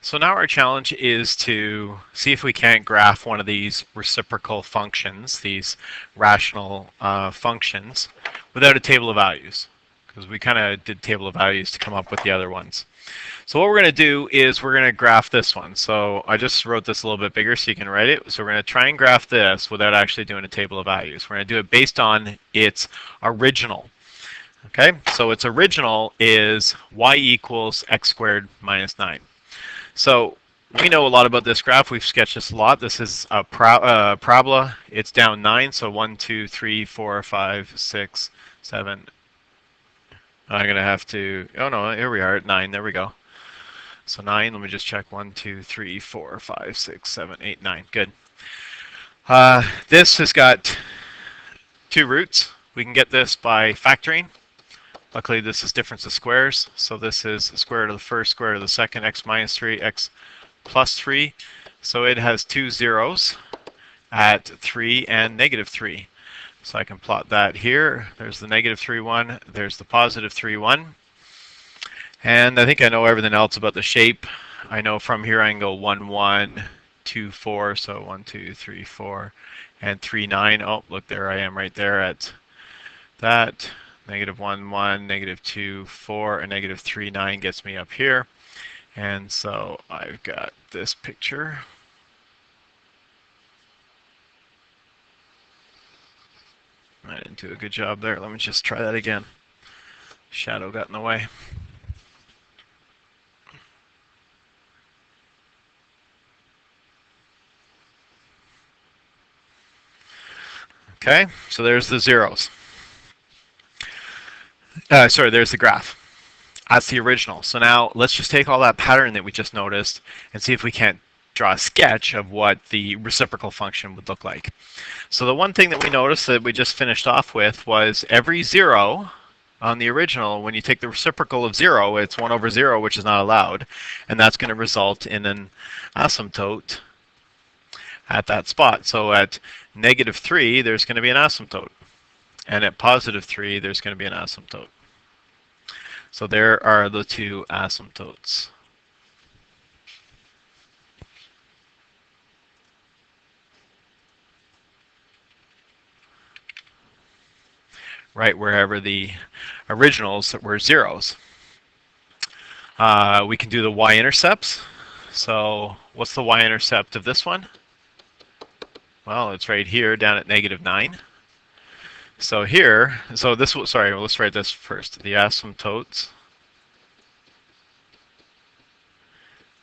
So now our challenge is to see if we can't graph one of these reciprocal functions, these rational functions, without a table of values, because we kind of did table of values to come up with the other ones. So what we're going to do is we're going to graph this one. So I just wrote this a little bit bigger so you can write it. So we're going to try and graph this without actually doing a table of values. We're going to do it based on its original. Okay, so its original is y equals x squared minus 9. So we know a lot about this graph. We've sketched this a lot. This is a parabola. It's down 9. So 1, 2, 3, 4, 5, 6, 7. I'm going to have to, oh no, here we are at 9. There we go. So 9, let me just check. 1, 2, 3, 4, 5, 6, 7, 8, 9. Good. This has got 2 roots. We can get this by factoring. Luckily, this is difference of squares. So this is square root of the first, square root of the second, x minus 3, x plus 3. So it has 2 zeros at 3 and negative 3. So I can plot that here. There's the negative 3, 1. There's the positive 3, 1. And I think I know everything else about the shape. I know from here I can go 1, 1, 2, 4. So 1, 2, 3, 4, and 3, 9. Oh, look, there I am right there at that. Negative 1, 1, negative 2, 4, and negative 3, 9 gets me up here. And so I've got this picture. I didn't do a good job there. Let me just try that again. Shadow got in the way. Okay, so there's the zeros. Sorry, there's the graph. That's the original. So now let's just take all that pattern that we just noticed and see if we can't draw a sketch of what the reciprocal function would look like. So the one thing that we noticed that we just finished off with was every 0 on the original, when you take the reciprocal of 0, it's 1 over 0, which is not allowed, and that's going to result in an asymptote at that spot. So at negative 3, there's going to be an asymptote. And at positive 3, there's going to be an asymptote. So there are the 2 asymptotes. Right wherever the originals were zeros. We can do the y-intercepts. So what's the y-intercept of this one? Well, it's right here down at negative 9. So here, so this was, sorry, let's write this first. The asymptotes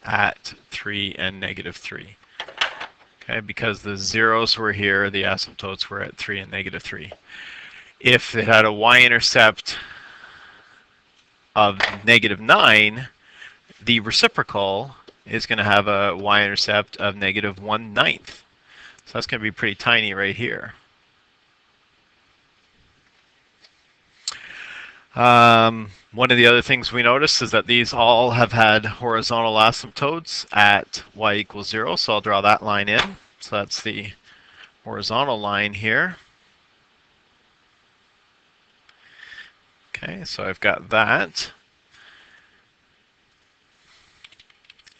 at 3 and negative 3. Okay, because the zeros were here, the asymptotes were at 3 and negative 3. If it had a y-intercept of negative 9, the reciprocal is going to have a y-intercept of negative 1/9. So that's going to be pretty tiny right here. One of the other things we noticed is that these all have had horizontal asymptotes at y equals 0. So I'll draw that line in. So that's the horizontal line here. Okay, so I've got that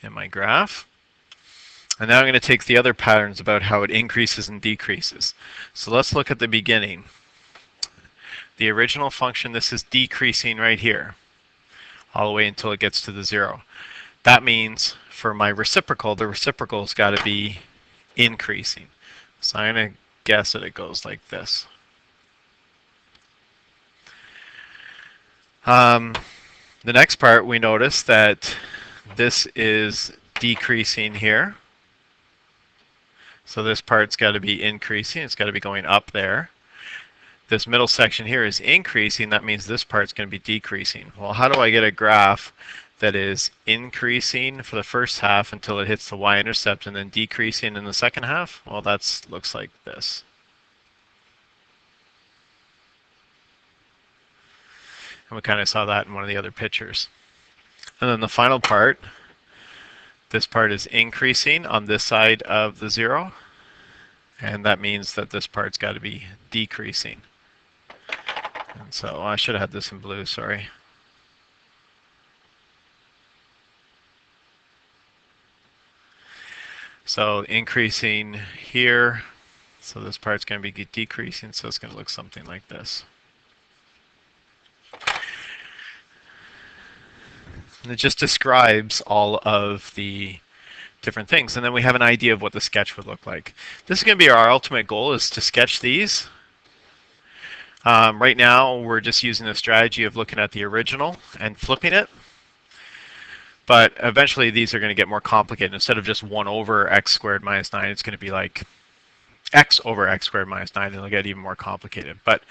in my graph. And now I'm going to take the other patterns about how it increases and decreases. So let's look at the beginning. The original function, this is decreasing right here, all the way until it gets to the 0. That means for my reciprocal, the reciprocal's got to be increasing. So I'm going to guess that it goes like this. The next part, we notice that this is decreasing here. So this part's got to be increasing. It's got to be going up there. This middle section here is increasing. That means this part's going to be decreasing. Well, how do I get a graph that is increasing for the first half until it hits the y-intercept and then decreasing in the second half? Well, that looks like this. And we kind of saw that in one of the other pictures. And then the final part, this part is increasing on this side of the 0. And that means that this part's got to be decreasing. And so I should have had this in blue, sorry. So increasing here, so this part's going to be decreasing, so it's going to look something like this. And it just describes all of the different things. And then we have an idea of what the sketch would look like. This is going to be our ultimate goal, is to sketch these. Right now, we're just using the strategy of looking at the original and flipping it. But eventually, these are going to get more complicated. Instead of just 1 over x squared minus 9, it's going to be like x over x squared minus 9, and it'll get even more complicated. But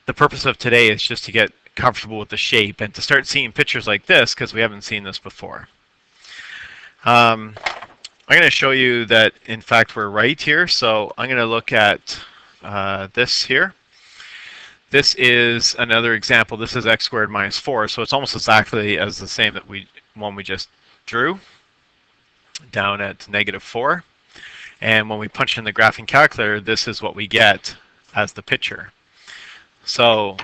the purpose of today is just to get comfortable with the shape and to start seeing pictures like this, because we haven't seen this before. I'm going to show you that, in fact, we're right here. So I'm going to look at this here. This is another example. This is x squared minus 4, so it's almost exactly as the same that one we just drew down at -4. And when we punch in the graphing calculator, this is what we get as the picture. So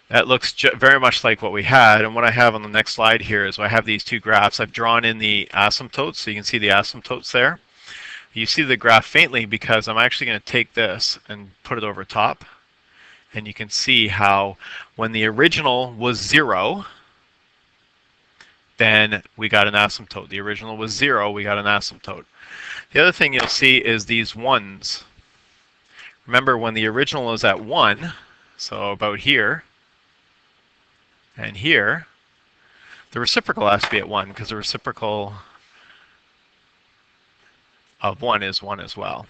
that looks very much like what we had. And what I have on the next slide here is I have these two graphs. I've drawn in the asymptotes, so you can see the asymptotes there. You see the graph faintly because I'm actually going to take this and put it over top. And you can see how when the original was 0, then we got an asymptote. The original was 0, we got an asymptote. The other thing you'll see is these 1s. Remember, when the original is at 1, so about here and here, the reciprocal has to be at 1, because the reciprocal of 1 is 1 as well.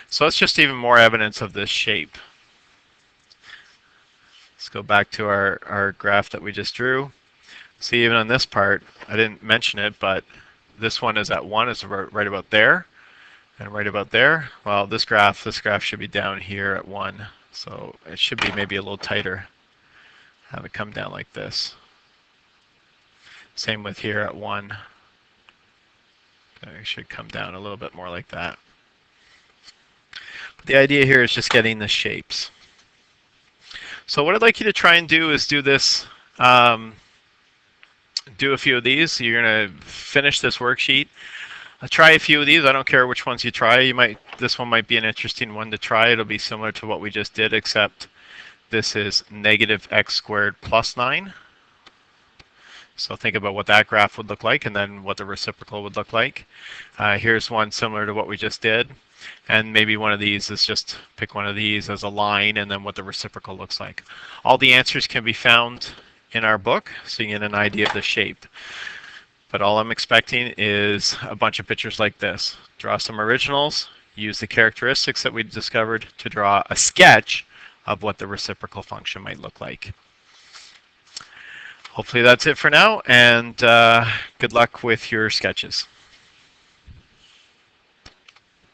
So that's just even more evidence of this shape. Let's go back to our graph that we just drew. See, even on this part, I didn't mention it, but this one is at 1, it's right about there, and right about there. Well, this graph should be down here at 1, so it should be maybe a little tighter. Have it come down like this. Same with here at 1. It should come down a little bit more like that. But the idea here is just getting the shapes. So what I'd like you to try and do is do this, do a few of these. So you're going to finish this worksheet. Try a few of these. I don't care which ones you try. This one might be an interesting one to try. It'll be similar to what we just did, except this is -x squared plus 9. So think about what that graph would look like and then what the reciprocal would look like. Here's one similar to what we just did. And maybe one of these is just pick one of these as a line and then what the reciprocal looks like. All the answers can be found in our book, so you get an idea of the shape. But all I'm expecting is a bunch of pictures like this. Draw some originals, use the characteristics that we discovered to draw a sketch of what the reciprocal function might look like. Hopefully that's it for now, and good luck with your sketches.